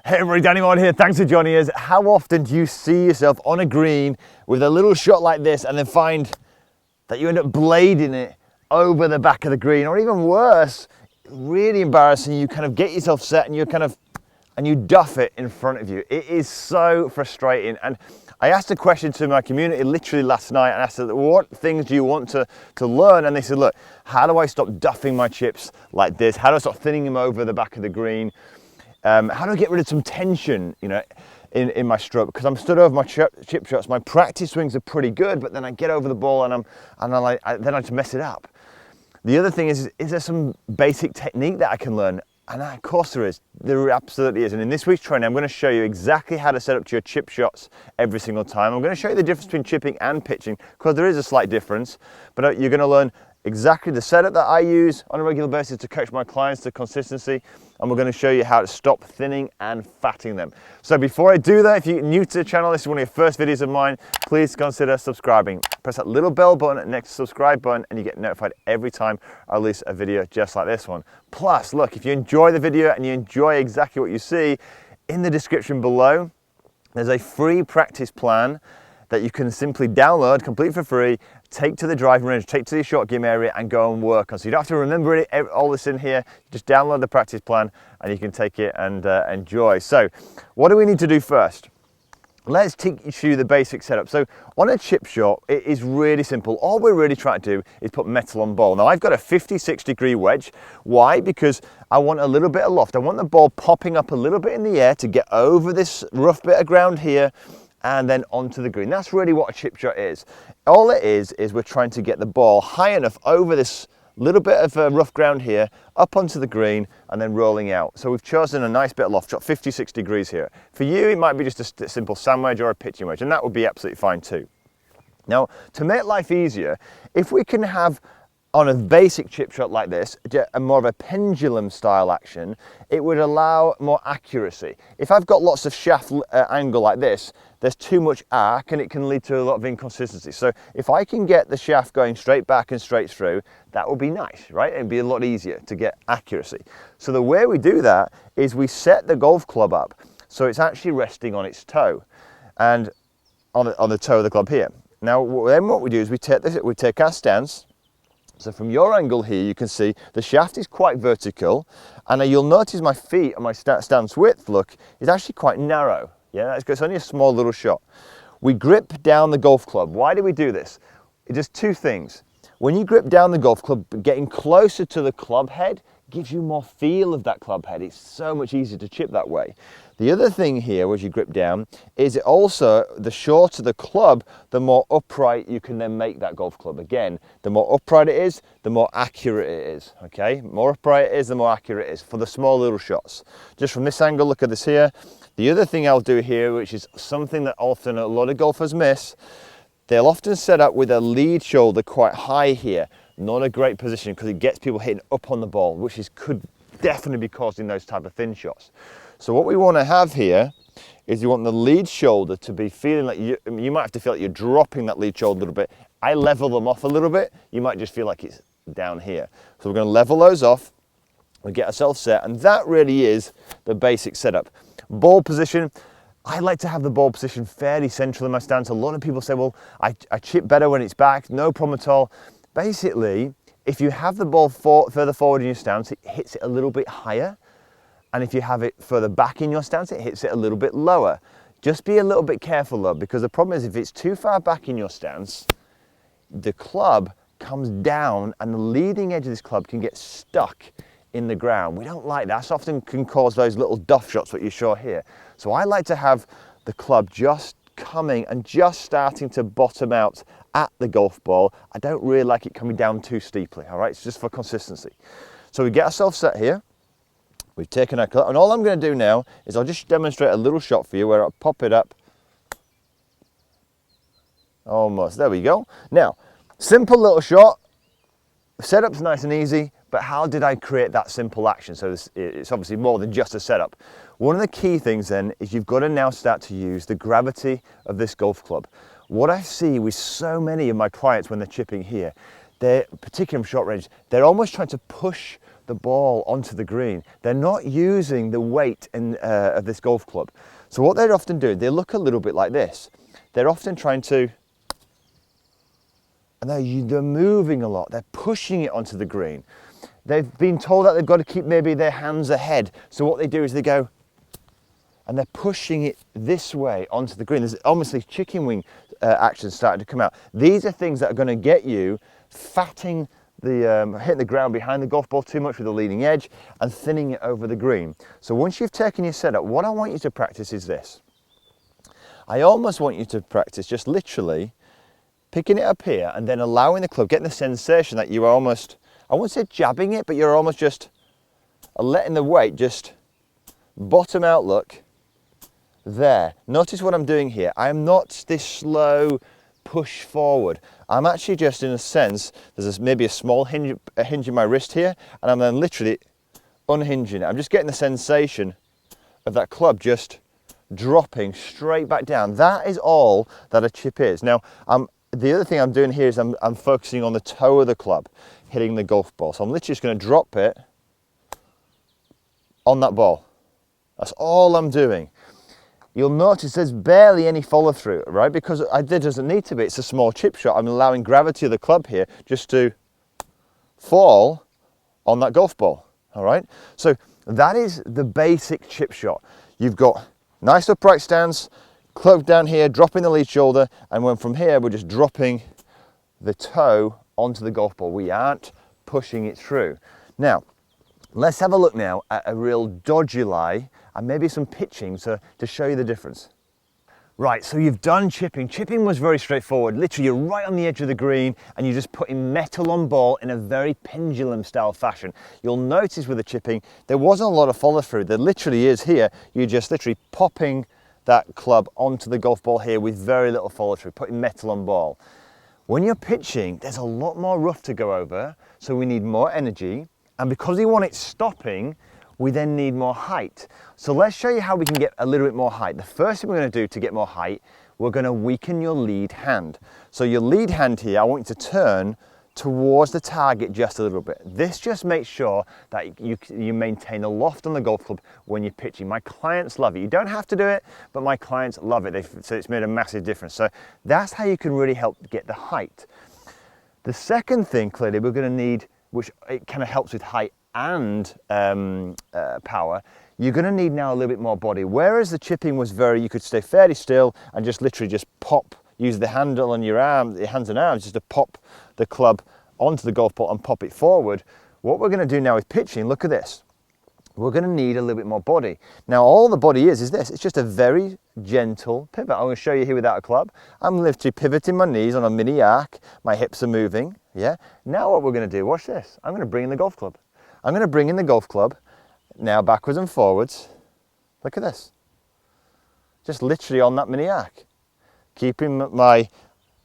Hey everybody, Danny Maude here. Thanks for joining us. How often do you see yourself on a green with a little shot like this and then find that you end up blading it over the back of the green, or even worse, really embarrassing, you kind of get yourself set and you duff it in front of you. It is so frustrating. And I asked a question to my community literally last night and asked them, what things do you want to learn? And they said, look, how do I stop duffing my chips like this? How do I stop thinning them over the back of the green? How do I get rid of some tension, in my stroke? Because I'm stood over my chip shots. My practice swings are pretty good, but then I get over the ball and then I just mess it up. The other thing is there some basic technique that I can learn? And of course there is. There absolutely is. And in this week's training, I'm going to show you exactly how to set up to your chip shots every single time. I'm going to show you the difference between chipping and pitching, because there is a slight difference. But you're going to learn exactly the setup that I use on a regular basis to coach my clients to consistency, and we're going to show you how to stop thinning and fatting them. So before I do that, if you're new to the channel, this is one of your first videos of mine, please consider subscribing. Press that little bell button next to the subscribe button and you get notified every time I release a video just like this one. Plus, look, if you enjoy the video and you enjoy exactly what you see, in the description below, there's a free practice plan that you can simply download, complete for free, take to the driving range, take to the short game area and go and work on. So you don't have to remember it, all this in here, just download the practice plan and you can take it and enjoy. So what do we need to do first? Let's take you through the basic setup. So on a chip shot, it is really simple. All we're really trying to do is put metal on ball. Now I've got a 56-degree wedge. Why? Because I want a little bit of loft. I want the ball popping up a little bit in the air to get over this rough bit of ground here and then onto the green. That's really what a chip shot is. All it is we're trying to get the ball high enough over this little bit of rough ground here, up onto the green, and then rolling out. So we've chosen a nice bit of loft shot, 56 degrees here. For you, it might be just a simple sand wedge or a pitching wedge, and that would be absolutely fine too. Now, to make life easier, if we can have on a basic chip shot like this, a more of a pendulum style action, it would allow more accuracy. If I've got lots of shaft angle like this, there's too much arc and it can lead to a lot of inconsistency. So if I can get the shaft going straight back and straight through, that would be nice, right? It'd be a lot easier to get accuracy. So the way we do that is we set the golf club up so it's actually resting on its toe and on the toe of the club here. Now then what we do is we take our stance. So from your angle here, you can see the shaft is quite vertical, and you'll notice my feet and my stance width, look, is actually quite narrow. Yeah, it's only a small little shot. We grip down the golf club. Why do we do this? It does two things. When you grip down the golf club, getting closer to the club head gives you more feel of that club head. It's so much easier to chip that way. The other thing here, as you grip down, is it also, the shorter the club, the more upright you can then make that golf club. Again, the more upright it is, the more accurate it is, okay? The more upright it is, the more accurate it is for the small little shots. Just from this angle, look at this here. The other thing I'll do here, which is something that often a lot of golfers miss, they'll often set up with a lead shoulder quite high here. Not a great position because it gets people hitting up on the ball, which could definitely be causing those type of thin shots. So what we want to have here is you want the lead shoulder to be feeling like you might have to feel like you're dropping that lead shoulder a little bit. I level them off a little bit. You might just feel like it's down here. So we're going to level those off. We get ourselves set, and that really is the basic setup. Ball position. I like to have the ball position fairly central in my stance. A lot of people say, well, I chip better when it's back. No problem at all. Basically, if you have the ball further forward in your stance, it hits it a little bit higher. And if you have it further back in your stance, it hits it a little bit lower. Just be a little bit careful though, because the problem is if it's too far back in your stance, the club comes down and the leading edge of this club can get stuck in the ground. We don't like that. That often can cause those little duff shots that you saw here. So I like to have the club just coming and just starting to bottom out at the golf ball. I don't really like it coming down too steeply, all right? It's just for consistency. So we get ourselves set here. We've taken our club, and all I'm going to do now is I'll just demonstrate a little shot for you where I'll pop it up. Almost, there we go. Now, simple little shot. Setup's nice and easy, but how did I create that simple action? So it's obviously more than just a setup. One of the key things then is you've got to now start to use the gravity of this golf club. What I see with so many of my clients when they're chipping here, they're particularly from short range, they're almost trying to push the ball onto the green. They're not using the weight of this golf club. So what they're often doing, they look a little bit like this. They're often trying to, and they're moving a lot. They're pushing it onto the green. They've been told that they've got to keep maybe their hands ahead. So what they do is they go, and they're pushing it this way onto the green. There's obviously chicken wing action starting to come out. These are things that are going to get you hitting the ground behind the golf ball too much with the leading edge and thinning it over the green. So once you've taken your setup, what I want you to practice is this. I almost want you to practice just literally picking it up here and then allowing the club, getting the sensation that you are almost, I won't say jabbing it, but you're almost just letting the weight just bottom out, look. There. Notice what I'm doing here. I am not this slow push forward. I'm actually just, in a sense, there's maybe a small hinge in my wrist here, and I'm then literally unhinging it. I'm just getting the sensation of that club just dropping straight back down. That is all that a chip is. Now, the other thing I'm doing here is I'm focusing on the toe of the club, hitting the golf ball. So I'm literally just going to drop it on that ball. That's all I'm doing. You'll notice there's barely any follow through, right? Because there doesn't need to be. It's a small chip shot. I'm allowing gravity of the club here just to fall on that golf ball, all right? So that is the basic chip shot. You've got nice upright stance, club down here, dropping the lead shoulder, and when from here, we're just dropping the toe onto the golf ball. We aren't pushing it through. Now, let's have a look now at a real dodgy lie and maybe some pitching to show you the difference. Right, so you've done chipping. Chipping was very straightforward. Literally, you're right on the edge of the green and you're just putting metal on ball in a very pendulum style fashion. You'll notice with the chipping, there wasn't a lot of follow through. There literally is here. You're just literally popping that club onto the golf ball here with very little follow through, putting metal on ball. When you're pitching, there's a lot more rough to go over, so we need more energy. And because we want it stopping, we then need more height. So let's show you how we can get a little bit more height. The first thing we're going to do to get more height, we're going to weaken your lead hand. So your lead hand here, I want you to turn towards the target just a little bit. This just makes sure that you maintain a loft on the golf club when you're pitching. My clients love it. You don't have to do it, but my clients love it. They've said it's made a massive difference. So that's how you can really help get the height. The second thing, clearly, we're going to need, which it kind of helps with height and power, you're going to need now a little bit more body. Whereas the chipping was you could stay fairly still and just literally just pop, use the handle on your arm, your hands and arms, just to pop the club onto the golf ball and pop it forward. What we're going to do now with pitching, look at this. We're going to need a little bit more body. Now all the body is this. It's just a very gentle pivot. I'm going to show you here without a club. I'm literally pivoting my knees on a mini arc. My hips are moving. Yeah. Now what we're going to do, watch this. I'm going to bring in the golf club. I'm going to bring in the golf club now backwards and forwards. Look at this. Just literally on that mini arc. Keeping my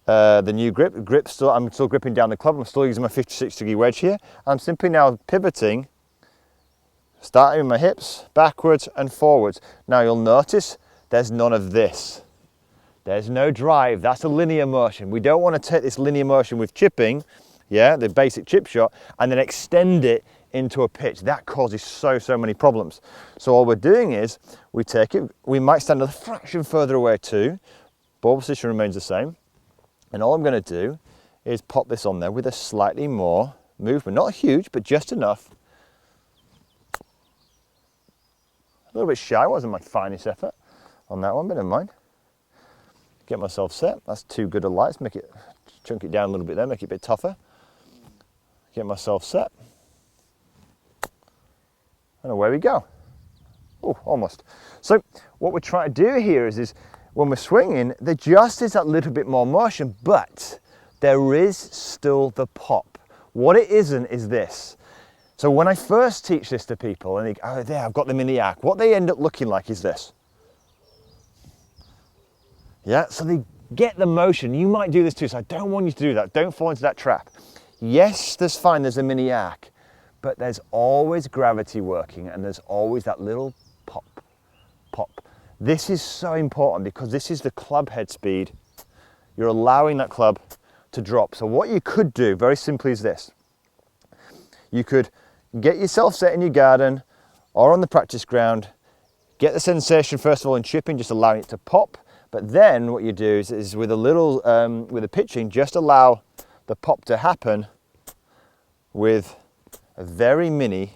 the new grip still. I'm still gripping down the club. I'm still using my 56-degree wedge here. I'm simply now pivoting, starting with my hips backwards and forwards. Now you'll notice there's none of this. There's no drive. That's a linear motion. We don't want to take this linear motion with chipping, yeah, the basic chip shot, and then extend it into a pitch. That causes so many problems. So all we're doing is we take it, we might stand a fraction further away too. Ball position remains the same. And all I'm going to do is pop this on there with a slightly more movement. Not huge, but just enough. A little bit shy, wasn't my finest effort on that one, but never mind. Get myself set. That's too good a light. Let's make it, chunk it down a little bit there, make it a bit tougher. Get myself set. And away we go. Oh, almost. So what we're trying to do here is when we're swinging, there just is that little bit more motion, but there is still the pop. What it isn't is this. So when I first teach this to people, and they go, oh, there, I've got them in the arc, what they end up looking like is this. Yeah, so they get the motion. You might do this too, so I don't want you to do that. Don't fall into that trap. Yes, there's fine, there's a mini arc, but there's always gravity working and there's always that little pop, pop. This is so important because this is the club head speed. You're allowing that club to drop. So what you could do very simply is this. You could get yourself set in your garden or on the practice ground. Get the sensation first of all in chipping, just allowing it to pop. But then what you do is with a little, with the pitching, just allow the pop to happen with a very mini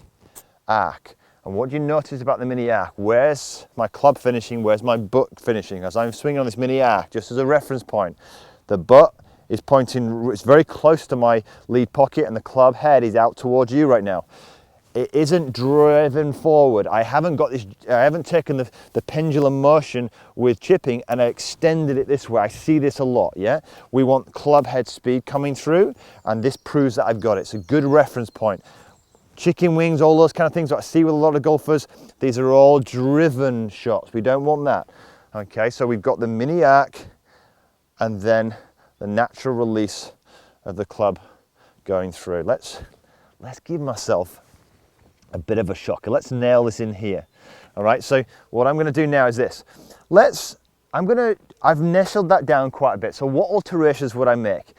arc. And what do you notice about the mini arc? Where's my club finishing? Where's my butt finishing? As I'm swinging on this mini arc, just as a reference point, the butt is pointing, it's very close to my lead pocket, and the club head is out towards you right now. It isn't driven forward. I haven't got this, I haven't taken the pendulum motion with chipping and I extended it this way. I see this a lot, yeah? We want club head speed coming through, and this proves that I've got it. It's a good reference point. Chicken wings, all those kind of things that I see with a lot of golfers, these are all driven shots. We don't want that. Okay, so we've got the mini arc and then the natural release of the club going through. Let's give myself a bit of a shocker. Let's nail this in here. All right, so what I'm gonna do now is this. I've nestled that down quite a bit. So what alterations would I make?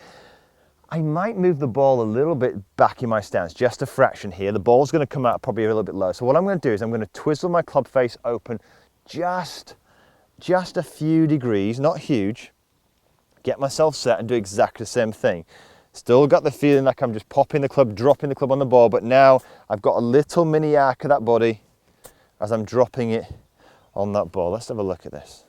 I might move the ball a little bit back in my stance, just a fraction here. The ball's gonna come out probably a little bit low. So what I'm gonna do is I'm gonna twizzle my club face open just a few degrees, not huge. Get myself set and do exactly the same thing. Still got the feeling like I'm just popping the club, dropping the club on the ball, but now I've got a little mini arc of that body as I'm dropping it on that ball. Let's have a look at this.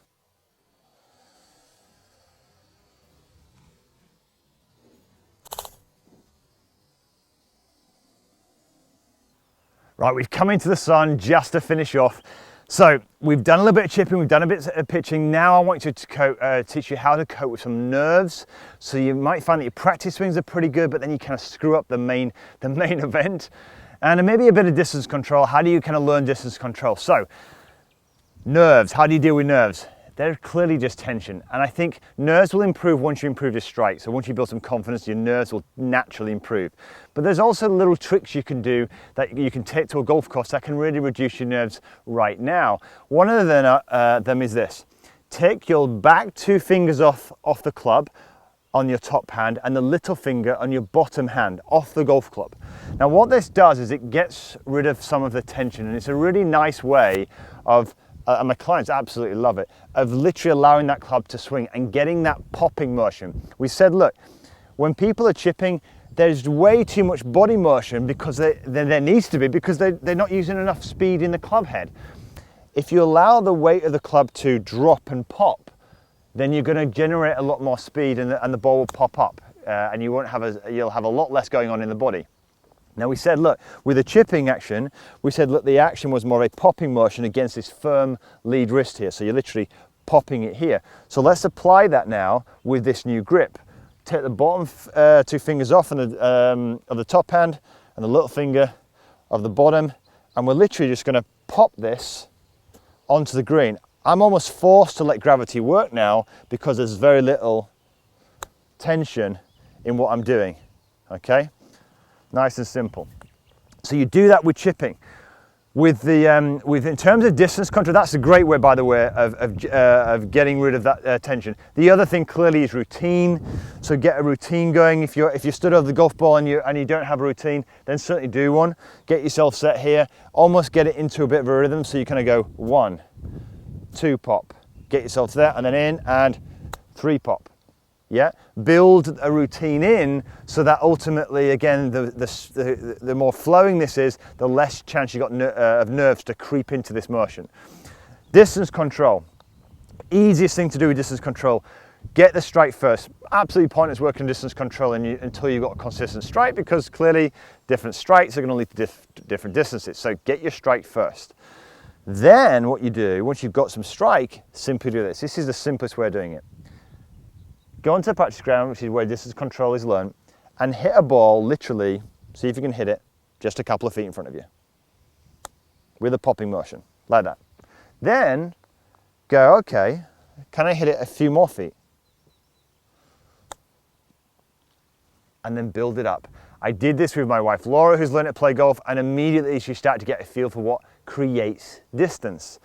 Right, we've come into the sun just to finish off. So we've done a little bit of chipping, we've done a bit of pitching. Now I want to teach you how to cope with some nerves. So you might find that your practice swings are pretty good, but then you kind of screw up the main event. And maybe a bit of distance control. How do you kind of learn distance control? So nerves, how do you deal with nerves? They're clearly just tension. And I think nerves will improve once you improve your strike. So once you build some confidence, your nerves will naturally improve. But there's also little tricks you can do that you can take to a golf course that can really reduce your nerves right now. One of them is this. Take your back two fingers off the club on your top hand and the little finger on your bottom hand off the golf club. Now what this does is it gets rid of some of the tension, and it's a really nice way of and my clients absolutely love it, of literally allowing that club to swing and getting that popping motion. We said, look, when people are chipping, there's way too much body motion because there needs to be, because they're not using enough speed in the club head. If you allow the weight of the club to drop and pop, then you're going to generate a lot more speed and the ball will pop up, and you'll have a lot less going on in the body. Now we said, look, with the chipping action, we said, look, the action was more of a popping motion against this firm lead wrist here. So you're literally popping it here. So let's apply that now with this new grip. Take the bottom two fingers off of the top hand and the little finger of the bottom, and we're literally just going to pop this onto the green. I'm almost forced to let gravity work now because there's very little tension in what I'm doing, okay? Nice and simple. So you do that with chipping. In terms of distance control, that's a great way, by the way, of getting rid of that tension. The other thing clearly is routine. So get a routine going. If you stood over the golf ball and you don't have a routine, then certainly do one. Get yourself set here. Almost get it into a bit of a rhythm. So you kind of go 1, 2 pop. Get yourself there, and then in, and 3 pop. Yeah, build a routine in so that ultimately, again, the more flowing this is, the less chance you got of nerves to creep into this motion. Distance control, easiest thing to do with distance control. Get the strike first. Absolutely pointless working distance control until you've got a consistent strike, because clearly different strikes are going to lead to different distances. So get your strike first. Then what you do, once you've got some strike, simply do this. This is the simplest way of doing it. Go onto the practice ground, which is where distance control is learned, and hit a ball, literally, see if you can hit it just a couple of feet in front of you with a popping motion, like that. Then go, okay, can I hit it a few more feet? And then build it up. I did this with my wife Laura, who's learned to play golf, and immediately she started to get a feel for what creates distance.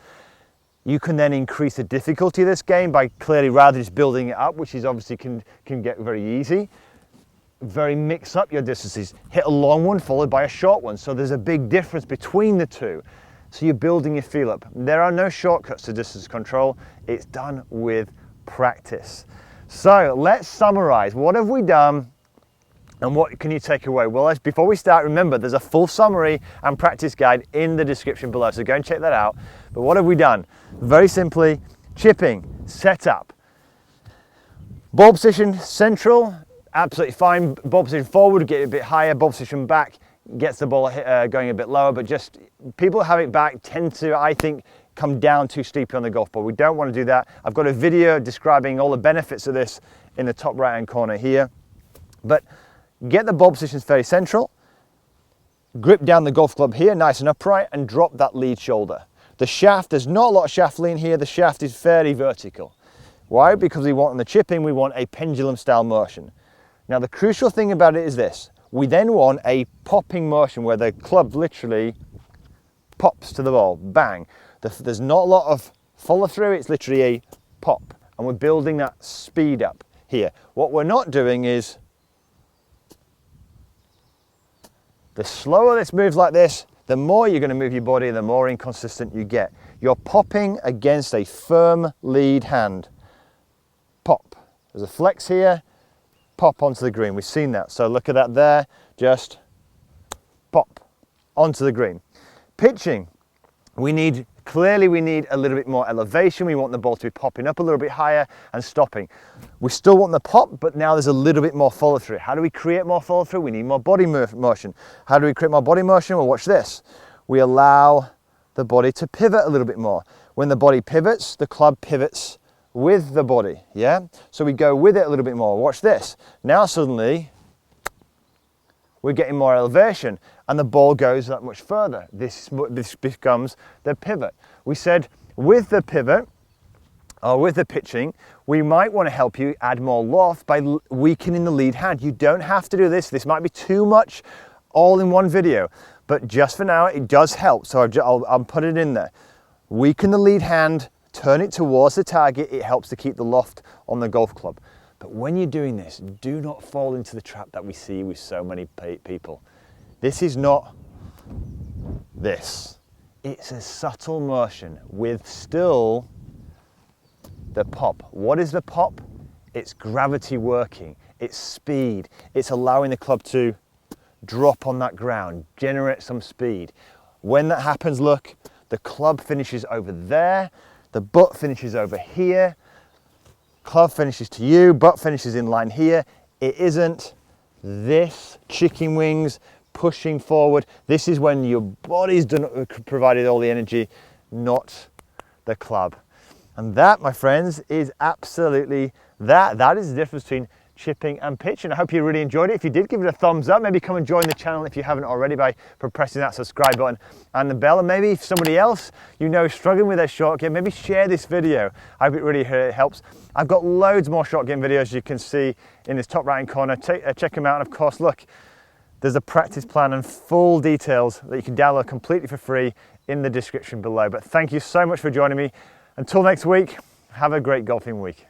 You can then increase the difficulty of this game by clearly, rather just building it up, which is obviously can get very easy, very mix up your distances. Hit a long one followed by a short one. So there's a big difference between the two. So you're building your feel up. There are no shortcuts to distance control. It's done with practice. So let's summarize. What have we done and what can you take away? Well, before we start, remember there's a full summary and practice guide in the description below. So go and check that out. But what have we done? Very simply, chipping, setup. Ball position central, absolutely fine. Ball position forward, get it a bit higher. Ball position back, gets the ball going a bit lower. But just people who have it back tend to, I think, come down too steeply on the golf ball. We don't want to do that. I've got a video describing all the benefits of this in the top right hand corner here. But get the ball positions very central. Grip down the golf club here, nice and upright, and drop that lead shoulder. The shaft, there's not a lot of shaft lean here. The shaft is fairly vertical. Why? Because we want, in the chipping, we want a pendulum style motion. Now the crucial thing about it is this. We then want a popping motion where the club literally pops to the ball, bang. There's not a lot of follow through, it's literally a pop. And we're building that speed up here. What we're not doing is, the slower this moves like this, the more you're going to move your body, the more inconsistent you get. You're popping against a firm lead hand. Pop. There's a flex here, pop onto the green. We've seen that. So look at that there, just pop onto the green. Pitching, clearly we need a little bit more elevation. We want the ball to be popping up a little bit higher and stopping. We still want the pop, but now there's a little bit more follow through. How do we create more follow through? We need more body motion. How do we create more body motion? Well, watch this. We allow the body to pivot a little bit more. When the body pivots, the club pivots with the body, yeah? So we go with it a little bit more. Watch this. Now suddenly, we're getting more elevation and the ball goes that much further. This becomes the pivot. We said with the pivot, or with the pitching, we might want to help you add more loft by weakening the lead hand. You don't have to do this. This might be too much all in one video, but just for now, it does help. So I'll put it in there. Weaken the lead hand, turn it towards the target. It helps to keep the loft on the golf club. But when you're doing this, do not fall into the trap that we see with so many people. This is not this. It's a subtle motion with still the pop. What is the pop? It's gravity working. It's speed. It's allowing the club to drop on that ground, generate some speed. When that happens, look, the club finishes over there. The butt finishes over here. Club finishes to you, butt finishes in line here. It isn't this chicken wings pushing forward. This is when your body's provided all the energy, not the club. And that, my friends, is absolutely that. That is the difference between chipping and pitching. I hope you really enjoyed it. If you did, give it a thumbs up. Maybe come and join the channel if you haven't already by pressing that subscribe button and the bell. And maybe if somebody else you know is struggling with their short game, maybe share this video. I hope it really helps. I've got loads more short game videos you can see in this top right hand corner. Check them out. And of course, look, there's a practice plan and full details that you can download completely for free in the description below. But thank you so much for joining me. Until next week, have a great golfing week.